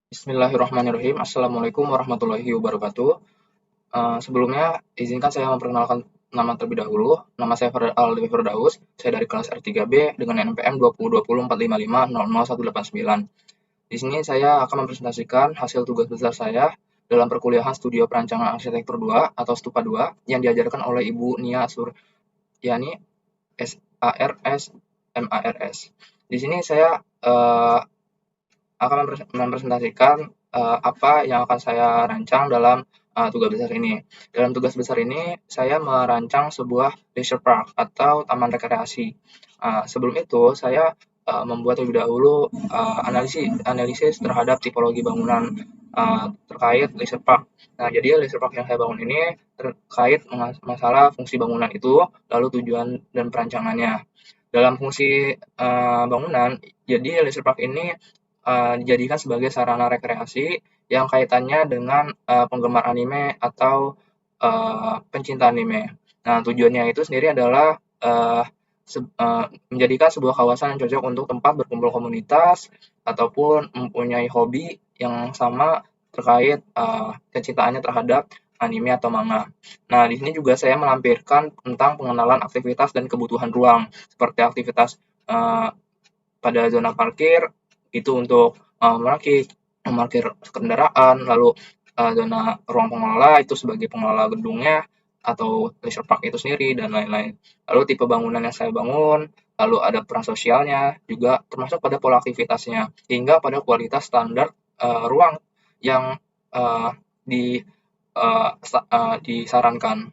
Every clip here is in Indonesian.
Bismillahirrahmanirrahim. Assalamualaikum warahmatullahi wabarakatuh. Sebelumnya, izinkan saya memperkenalkan nama terlebih dahulu. Nama saya Aldi Firdaus. Saya dari kelas R3B dengan NPM 202045500189. Di sini saya akan mempresentasikan hasil tugas besar saya dalam perkuliahan Studio Perancangan Arsitektur 2 atau Stupa 2 yang diajarkan oleh Ibu Nia Suryani SARS MARS. Di sini saya akan mempresentasikan apa yang akan saya rancang dalam tugas besar ini. Dalam tugas besar ini, saya merancang sebuah leisure park atau taman rekreasi. Sebelum itu, saya membuat terlebih dahulu analisis terhadap tipologi bangunan terkait leisure park. Nah, jadi leisure park yang saya bangun ini terkait masalah fungsi bangunan itu, lalu tujuan dan perancangannya. Dalam fungsi bangunan, jadi leisure park ini dijadikan sebagai sarana rekreasi yang kaitannya dengan penggemar anime atau pencinta anime. Nah, tujuannya itu sendiri adalah menjadikan sebuah kawasan yang cocok untuk tempat berkumpul komunitas ataupun mempunyai hobi yang sama terkait kecintaannya terhadap anime atau manga. Nah, di sini juga saya melampirkan tentang pengenalan aktivitas dan kebutuhan ruang, seperti aktivitas pada zona parkir, itu untuk memarkir kendaraan, lalu zona ruang pengelola itu sebagai pengelola gedungnya atau leisure park itu sendiri dan lain-lain. Lalu tipe bangunan yang saya bangun, lalu ada peran sosialnya juga termasuk pada pola aktivitasnya hingga pada kualitas standar ruang yang uh, di, disarankan.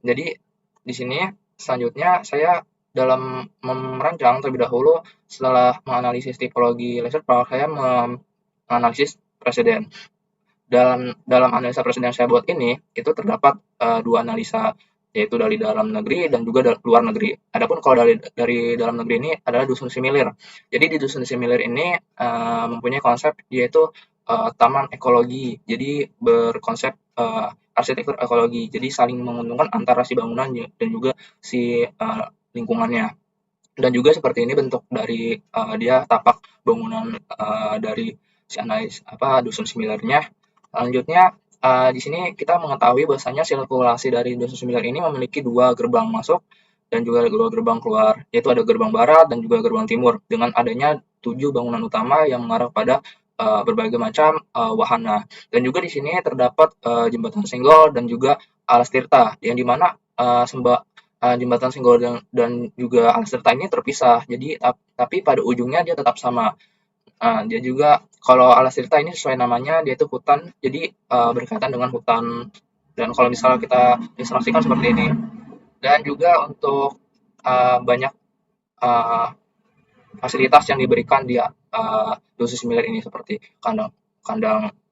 Jadi di sini selanjutnya saya dalam merancang terlebih dahulu setelah menganalisis tipologi leisure park, saya menganalisis presiden. Dalam analisa presiden yang saya buat ini, itu terdapat dua analisa, yaitu dari dalam negeri dan juga luar negeri. Adapun kalau dari dalam negeri ini adalah dusun similir. Jadi di dusun similir ini mempunyai konsep yaitu taman ekologi. Jadi berkonsep arsitektur ekologi. Jadi saling menguntungkan antara si bangunan dan juga si lingkungannya. Dan juga seperti ini bentuk dari dia tapak bangunan dari si analis dusun similarnya. Selanjutnya di sini kita mengetahui bahwasanya sirkulasi dari dusun similar ini memiliki dua gerbang masuk dan juga dua gerbang keluar, yaitu ada gerbang barat dan juga gerbang timur dengan adanya 7 bangunan utama yang mengarah pada berbagai macam wahana. Dan juga di sini terdapat jembatan senggol dan juga alas tirta yang dimana jembatan senggol dan juga alas tirta ini terpisah. Jadi tapi pada ujungnya dia tetap sama. Dia juga kalau alas tirta ini sesuai namanya dia itu hutan, jadi berkaitan dengan hutan. Dan kalau misalnya kita ilustrasikan seperti ini. Dan juga untuk banyak uh, fasilitas yang diberikan di dosis similar ini seperti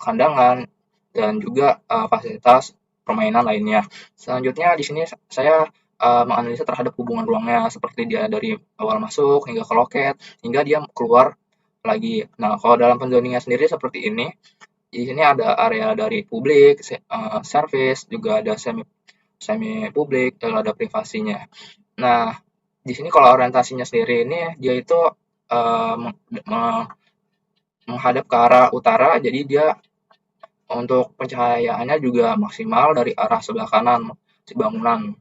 kandangan dan juga fasilitas permainan lainnya. Selanjutnya di sini saya menganalisa terhadap hubungan ruangnya seperti dia dari awal masuk hingga ke loket hingga dia keluar lagi. Nah, kalau dalam pendoningnya sendiri seperti ini. Di sini ada area dari publik, service, juga ada semi semi publik, lalu ada privasinya. Nah, di sini kalau orientasinya sendiri ini dia itu uh, menghadap ke arah utara, jadi dia untuk pencahayaannya juga maksimal dari arah sebelah kanan si bangunan.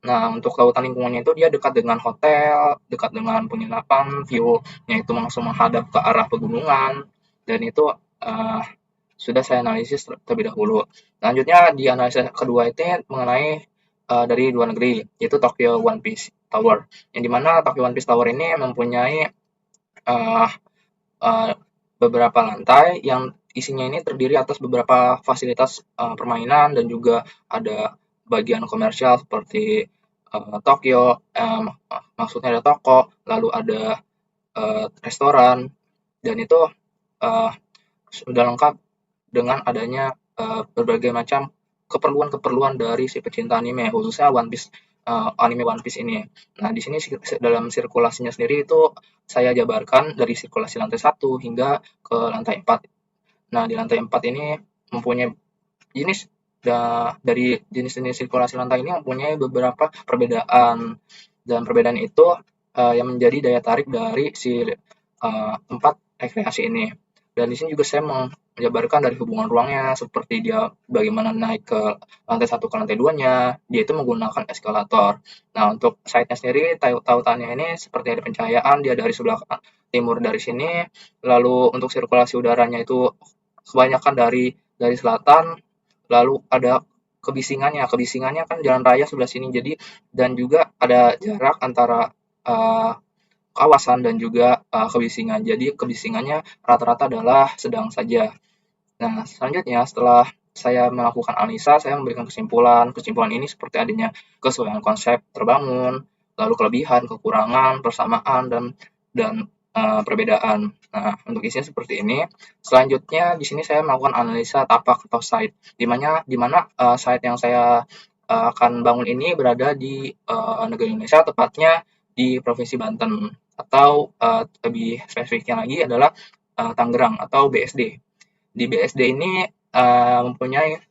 Nah, untuk lautan lingkungannya itu dia dekat dengan hotel, dekat dengan penginapan, view-nya itu langsung menghadap ke arah pegunungan, dan itu uh, sudah saya analisis terlebih dahulu. Selanjutnya di analisa kedua itu mengenai dari luar negeri, yaitu Tokyo One Piece Tower. Yang dimana Tokyo One Piece Tower ini mempunyai uh, uh, beberapa lantai yang isinya ini terdiri atas beberapa fasilitas permainan dan juga ada bagian komersial seperti Tokyo, maksudnya ada toko, lalu ada restoran, dan itu uh, sudah lengkap dengan adanya berbagai macam keperluan-keperluan dari si pecinta anime, khususnya anime One Piece ini. Nah, di sini dalam sirkulasinya sendiri itu saya jabarkan dari sirkulasi lantai 1 hingga ke lantai 4. Nah, di lantai 4 ini mempunyai jenis dari jenis-jenis sirkulasi lantai ini mempunyai beberapa perbedaan, dan perbedaan itu yang menjadi daya tarik dari si tempat rekreasi ini. Dan di sini juga saya menjabarkan dari hubungan ruangnya, seperti dia bagaimana naik ke lantai 1 ke lantai 2-nya, dia itu menggunakan eskalator. Nah, untuk site-nya sendiri, tautannya ini seperti ada pencahayaan, dia dari sebelah timur dari sini, lalu untuk sirkulasi udaranya itu kebanyakan dari selatan, lalu ada kebisingannya kan jalan raya sebelah sini, jadi dan juga ada jarak antara kawasan dan juga kebisingan. Jadi kebisingannya rata-rata adalah sedang saja. Nah, selanjutnya setelah saya melakukan analisa, saya memberikan kesimpulan. Kesimpulan ini seperti adanya kesesuaian konsep terbangun, lalu kelebihan, kekurangan, persamaan, dan perbedaan. Nah, untuk isinya seperti ini. Selanjutnya di sini saya melakukan analisa tapak atau site, di mana site yang saya akan bangun ini berada di negara Indonesia, tepatnya di Provinsi Banten, atau lebih spesifiknya lagi adalah Tangerang atau BSD. Di BSD ini mempunyai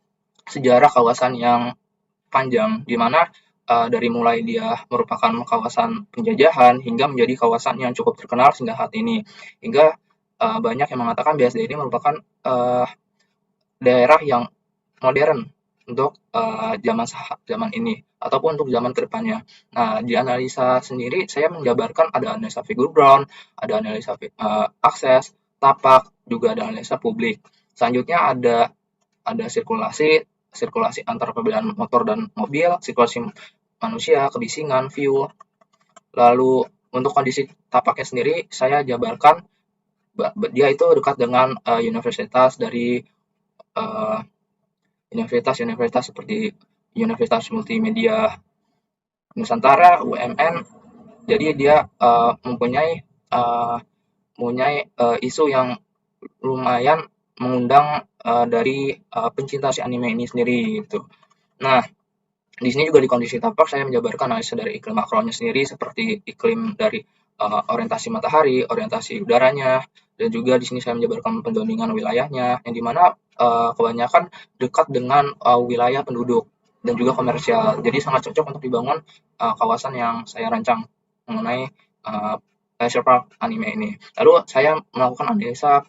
sejarah kawasan yang panjang, di mana dari mulai dia merupakan kawasan penjajahan hingga menjadi kawasan yang cukup terkenal hingga saat ini. Hingga banyak yang mengatakan BSD ini merupakan daerah yang modern untuk zaman ini ataupun untuk zaman kedepannya. Nah, di analisa sendiri saya menjabarkan ada analisa figur ground, ada analisa akses, tapak, juga ada analisa publik. Selanjutnya ada sirkulasi antara perbedaan motor dan mobil, sirkulasi manusia, kebisingan, view. Lalu untuk kondisi tapaknya sendiri saya jabarkan dia itu dekat dengan universitas dari universitas seperti Universitas Multimedia Nusantara, UMN. Jadi dia mempunyai isu yang lumayan mengundang dari pencinta si anime ini sendiri gitu. Nah, di sini juga di kondisi tapak saya menjabarkan analisa dari iklim makronya sendiri, seperti iklim dari orientasi matahari, orientasi udaranya, dan juga di sini saya menjabarkan pendoningan wilayahnya, yang dimana kebanyakan dekat dengan wilayah penduduk dan juga komersial. Jadi sangat cocok untuk dibangun kawasan yang saya rancang mengenai leisure park anime ini. Lalu saya melakukan analisa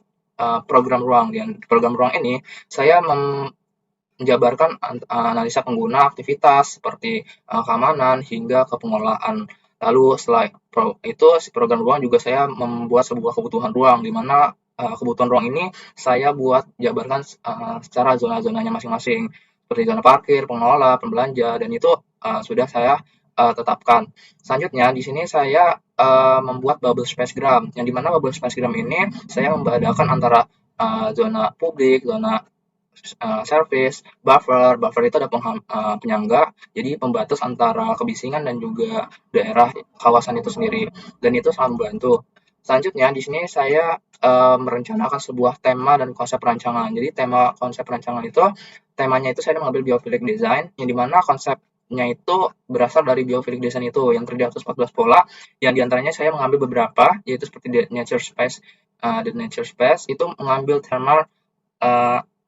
program ruang. Dan program ruang ini saya menjabarkan analisa pengguna aktivitas seperti keamanan hingga ke pengelolaan. Lalu setelah itu si program ruang juga saya membuat sebuah kebutuhan ruang, di mana kebutuhan ruang ini saya buat jabarkan secara zona-zonanya masing-masing, seperti zona parkir, pengelola, pembelanja, dan itu sudah saya tetapkan. Selanjutnya di sini saya membuat bubble spacegram, yang dimana bubble spacegram ini saya membedakan antara zona publik, zona service, buffer itu ada penyangga, jadi pembatas antara kebisingan dan juga daerah kawasan itu sendiri, dan itu sangat membantu. Selanjutnya di sini saya merencanakan sebuah tema dan konsep rancangan. Jadi konsep rancangan itu, temanya itu saya mengambil biophilic design, yang dimana konsepnya itu berasal dari biophilic design itu yang terdiri atas 14 pola, yang diantaranya saya mengambil beberapa, yaitu seperti the nature space itu mengambil thermal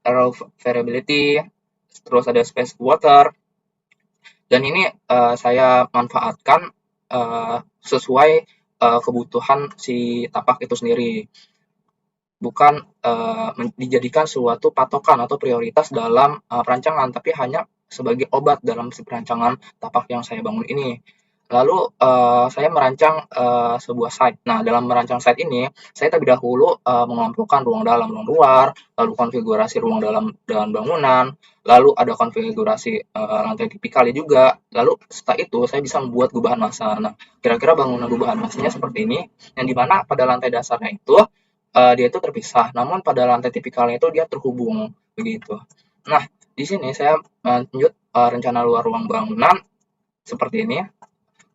aero variability, terus ada space water, dan ini saya manfaatkan sesuai kebutuhan si tapak itu sendiri, bukan dijadikan suatu patokan atau prioritas dalam perancangan, tapi hanya sebagai obat dalam si perancangan tapak yang saya bangun ini. Lalu saya merancang sebuah site. Nah, dalam merancang site ini, saya terlebih dahulu mengelompokkan ruang dalam, ruang luar, lalu konfigurasi ruang dalam dan bangunan, lalu ada konfigurasi lantai tipikalnya juga. Lalu setelah itu saya bisa membuat gubahan massa. Nah, kira-kira bangunan gubahan massanya seperti ini, yang dimana pada lantai dasarnya itu dia itu terpisah, namun pada lantai tipikalnya itu dia terhubung begitu. Nah, di sini saya lanjut rencana luar ruang bangunan seperti ini.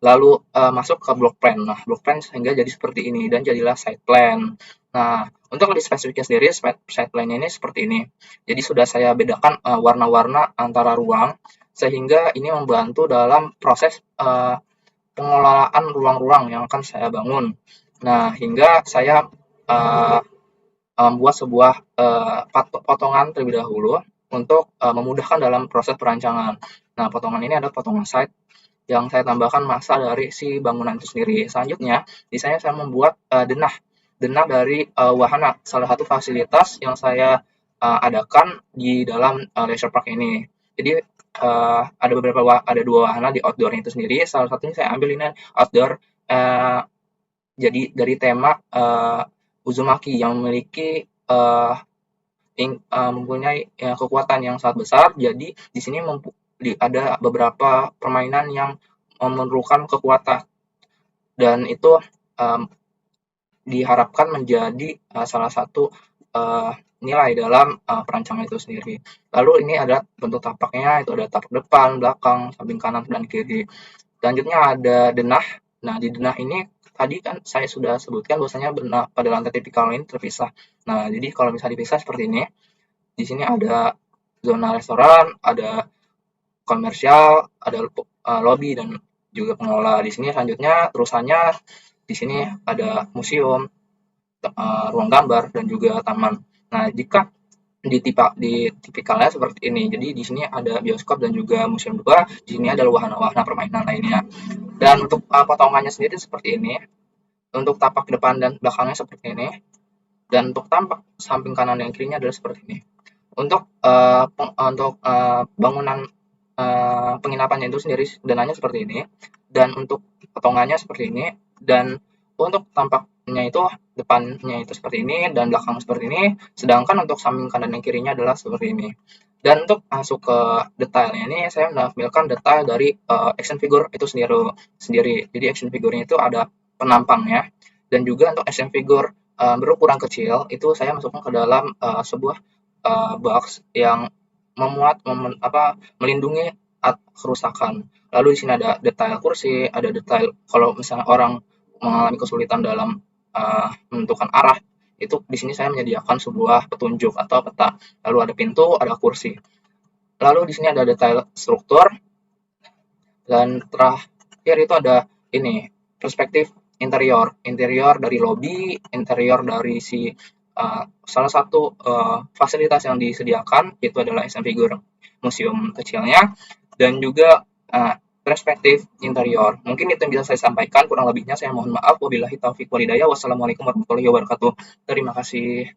Lalu masuk ke block plan. Nah, block plan sehingga jadi seperti ini dan jadilah site plan. Nah, untuk lebih spesifiknya sendiri, site plan ini seperti ini. Jadi sudah saya bedakan warna-warna antara ruang, sehingga ini membantu dalam proses pengelolaan ruang-ruang yang akan saya bangun. Nah, hingga saya membuat sebuah potongan terlebih dahulu untuk memudahkan dalam proses perancangan. Nah, potongan ini adalah potongan site yang saya tambahkan massa dari si bangunan itu sendiri. Selanjutnya, di sana saya membuat denah denah dari wahana, salah satu fasilitas yang saya adakan di dalam leisure park ini. Jadi ada dua wahana di outdoor itu sendiri. Salah satunya saya ambil ini outdoor. Jadi dari tema Uzumaki yang memiliki mempunyai kekuatan yang sangat besar. Jadi di sini ada beberapa permainan yang memerlukan kekuatan dan itu diharapkan menjadi salah satu nilai dalam perancangan itu sendiri. Lalu ini ada bentuk tapaknya, itu ada tapak depan, belakang, samping kanan, dan kiri. Selanjutnya ada denah. Nah, di denah ini tadi kan saya sudah sebutkan bahwasanya denah pada lantai tipikal ini terpisah. Nah, jadi kalau misalnya dipisah seperti ini, di sini ada zona restoran, ada komersial, ada lobby dan juga pengelola. Di sini selanjutnya terusannya di sini ada museum, ruang gambar dan juga taman. Nah, jika di tipikalnya seperti ini. Jadi di sini ada bioskop dan juga museum juga. Di sini ada wahana-wahana permainan lainnya. Dan untuk potongannya sendiri seperti ini. Untuk tapak depan dan belakangnya seperti ini. Dan untuk tampak samping kanan dan kirinya adalah seperti ini. Untuk bangunan penginapannya itu sendiri dananya seperti ini, dan untuk potongannya seperti ini, dan untuk tampaknya itu depannya itu seperti ini dan belakang seperti ini, sedangkan untuk samping kanan dan kirinya adalah seperti ini. Dan untuk masuk ke detailnya ini saya menampilkan detail dari action figure itu sendiri. Jadi action figure-nya itu ada penampangnya, dan juga untuk action figure berukuran kecil itu saya masukkan ke dalam sebuah box yang melindungi kerusakan. Lalu di sini ada detail kursi, ada detail kalau misalnya orang mengalami kesulitan dalam menentukan arah, itu di sini saya menyediakan sebuah petunjuk atau peta. Lalu ada pintu, ada kursi. Lalu di sini ada detail struktur, dan terakhir itu ada ini perspektif interior dari lobby, interior dari si salah satu fasilitas yang disediakan, itu adalah action figure museum kecilnya, dan juga perspektif interior. Mungkin itu yang bisa saya sampaikan, kurang lebihnya saya mohon maaf. Wabillahi taufiq walhidayah. Wassalamualaikum warahmatullahi wabarakatuh. Terima kasih.